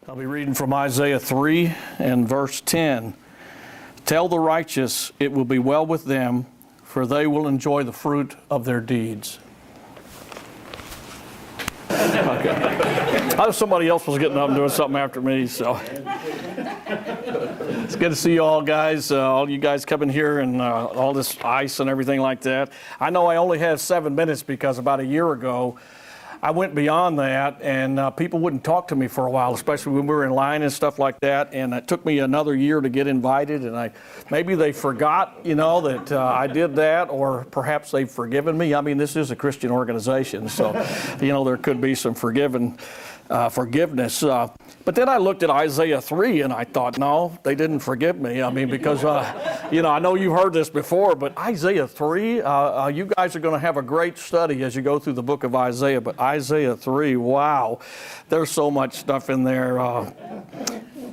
I'll be reading from Isaiah 3 and verse 10. Tell the righteous it will be well with them, for they will enjoy the fruit of their deeds. Okay. I thought somebody else was getting up and doing something after me, so. It's good to see you all guys, all you guys coming here and all this ice and everything like that. I know I only have 7 minutes because about a year ago, I went beyond that, and people wouldn't talk to me for a while, especially when we were in line and stuff like that. And it took me another year to get invited, and maybe they forgot, that I did that, or perhaps they've forgiven me. I mean, this is a Christian organization, so there could be some forgiveness. But then I looked at Isaiah 3 and I thought, no, they didn't forgive me. I mean, because, I know you've heard this before, but Isaiah 3, you guys are going to have a great study as you go through the book of Isaiah. But Isaiah 3, wow, there's so much stuff in there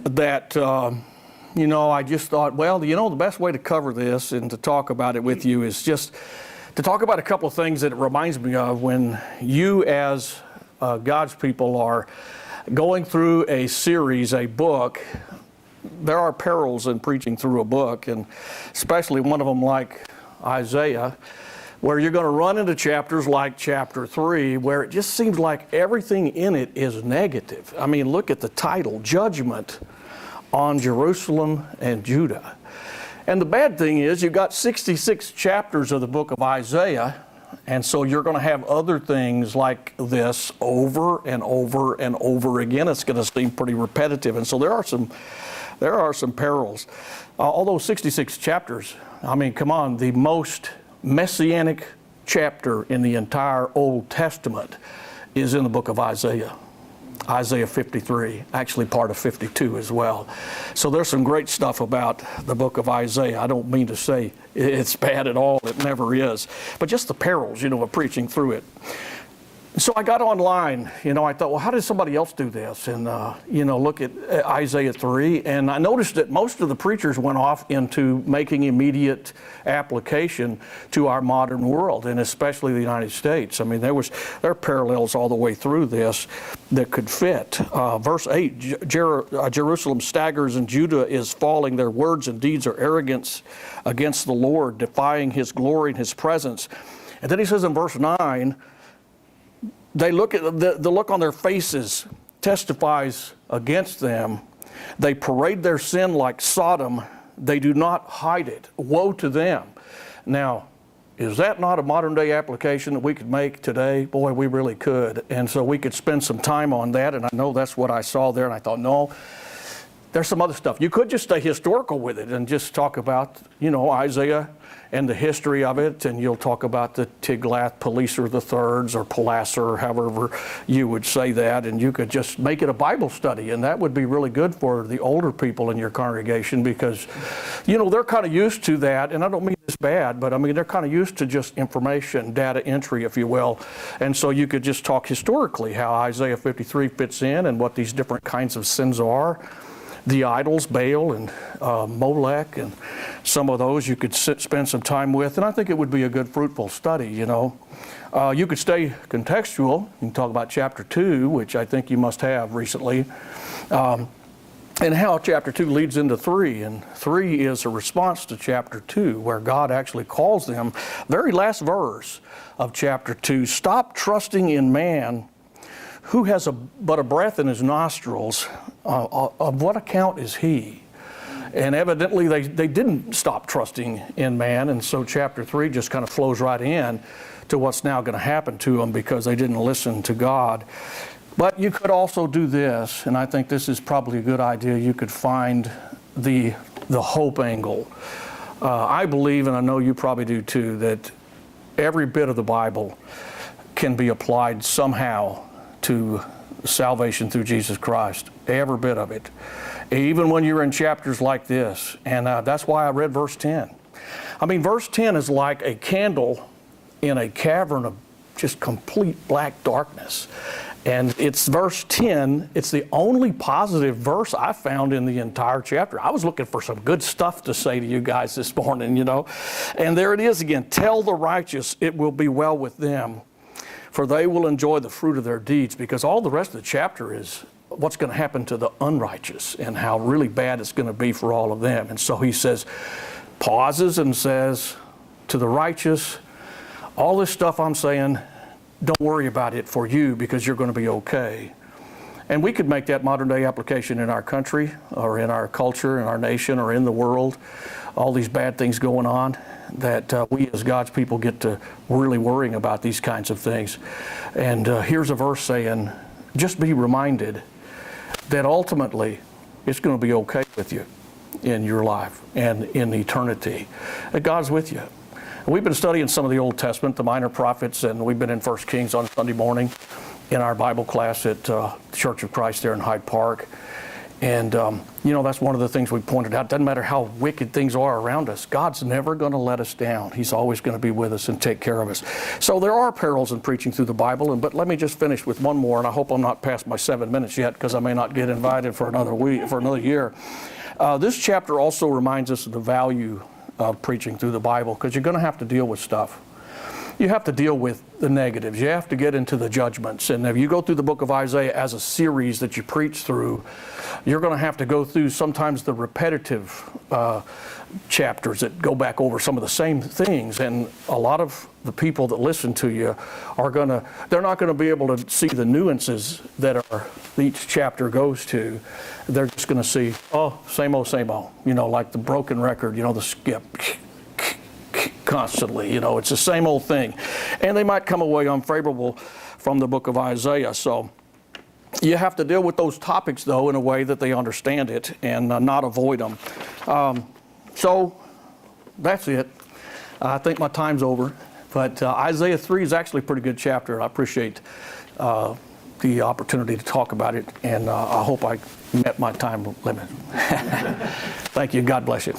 that, I just thought, well, the best way to cover this and to talk about it with you is just to talk about a couple of things that it reminds me of when you as God's people are going through a series, a book. There are perils in preaching through a book, and especially one of them like Isaiah, where you're going to run into chapters like chapter 3, where it just seems like everything in it is negative. I mean, look at the title, Judgment on Jerusalem and Judah. And the bad thing is you've got 66 chapters of the book of Isaiah, and so you're going to have other things like this over and over and over again. It's going to seem pretty repetitive. And so there are some perils. Although 66 chapters, I mean, come on, the most messianic chapter in the entire Old Testament is in the book of Isaiah. Isaiah 53, actually part of 52 as well. So there's some great stuff about the book of Isaiah. I don't mean to say it's bad at all. It never is. But just the perils, of preaching through it. So I got online, I thought, well, how did somebody else do this? And, look at Isaiah 3. And I noticed that most of the preachers went off into making immediate application to our modern world, and especially the United States. I mean, there are parallels all the way through this that could fit. Verse 8, Jerusalem staggers and Judah is falling. Their words and deeds are arrogance against the Lord, defying his glory and his presence. And then he says in verse 9, they look at the look on their faces testifies against them. They parade their sin like Sodom. They do not hide it. Woe to them. Now, is that not a modern day application that we could make today? Boy, we really could. And so we could spend some time on that. And I know that's what I saw there. And I thought, no, there's some other stuff. You could just stay historical with it and just talk about, Isaiah and the history of it, and you'll talk about the Tiglath-Pileser IIIs or Pileser, or however you would say that, and you could just make it a Bible study, and that would be really good for the older people in your congregation because, they're kind of used to that, and I don't mean this bad, but I mean they're kind of used to just information, data entry, if you will, and so you could just talk historically how Isaiah 53 fits in and what these different kinds of sins are. The idols, Baal and Molech, and some of those you could spend some time with, and I think it would be a good, fruitful study, You could stay contextual. You can talk about chapter 2, which I think you must have recently, and how chapter 2 leads into 3. And 3 is a response to chapter 2, where God actually calls them, very last verse of chapter 2, stop trusting in man, who has but a breath in his nostrils. Of what account is he? And evidently they didn't stop trusting in man, and so chapter 3 just kind of flows right in to what's now going to happen to them because they didn't listen to God. But you could also do this, and I think this is probably a good idea. You could find the hope angle. I believe, and I know you probably do too, that every bit of the Bible can be applied somehow to salvation through Jesus Christ, every bit of it, even when you're in chapters like this. And that's why I read verse 10. I mean, verse 10 is like a candle in a cavern of just complete black darkness. And it's verse 10, it's the only positive verse I found in the entire chapter. I was looking for some good stuff to say to you guys this morning, And there it is again, tell the righteous it will be well with them, for they will enjoy the fruit of their deeds, because all the rest of the chapter is what's going to happen to the unrighteous and how really bad it's going to be for all of them. And so he says, pauses and says to the righteous, all this stuff I'm saying, don't worry about it for you because you're going to be okay. And we could make that modern day application in our country or in our culture, in our nation, or in the world. All these bad things going on, that we as God's people get to really worrying about these kinds of things. And here's a verse saying, just be reminded that ultimately it's going to be okay with you in your life and in eternity. That God's with you. We've been studying some of the Old Testament, the minor prophets, and we've been in 1 Kings on Sunday morning in our Bible class at Church of Christ there in Hyde Park. And, that's one of the things we pointed out. It doesn't matter how wicked things are around us. God's never going to let us down. He's always going to be with us and take care of us. So there are perils in preaching through the Bible. But let me just finish with one more, and I hope I'm not past my 7 minutes yet because I may not get invited for another week, for another year. This chapter also reminds us of the value of preaching through the Bible, because you're going to have to deal with stuff. You have to deal with the negatives. You have to get into the judgments. And if you go through the book of Isaiah as a series that you preach through, you're going to have to go through sometimes the repetitive chapters that go back over some of the same things. And a lot of the people that listen to you they're not going to be able to see the nuances that each chapter goes to. They're just going to see, oh, same old, like the broken record, the skip. Constantly, it's the same old thing. And they might come away unfavorable from the book of Isaiah. So you have to deal with those topics, though, in a way that they understand it and not avoid them. So that's it. I think my time's over. But Isaiah 3 is actually a pretty good chapter. I appreciate the opportunity to talk about it. And I hope I met my time limit. Thank you. God bless you.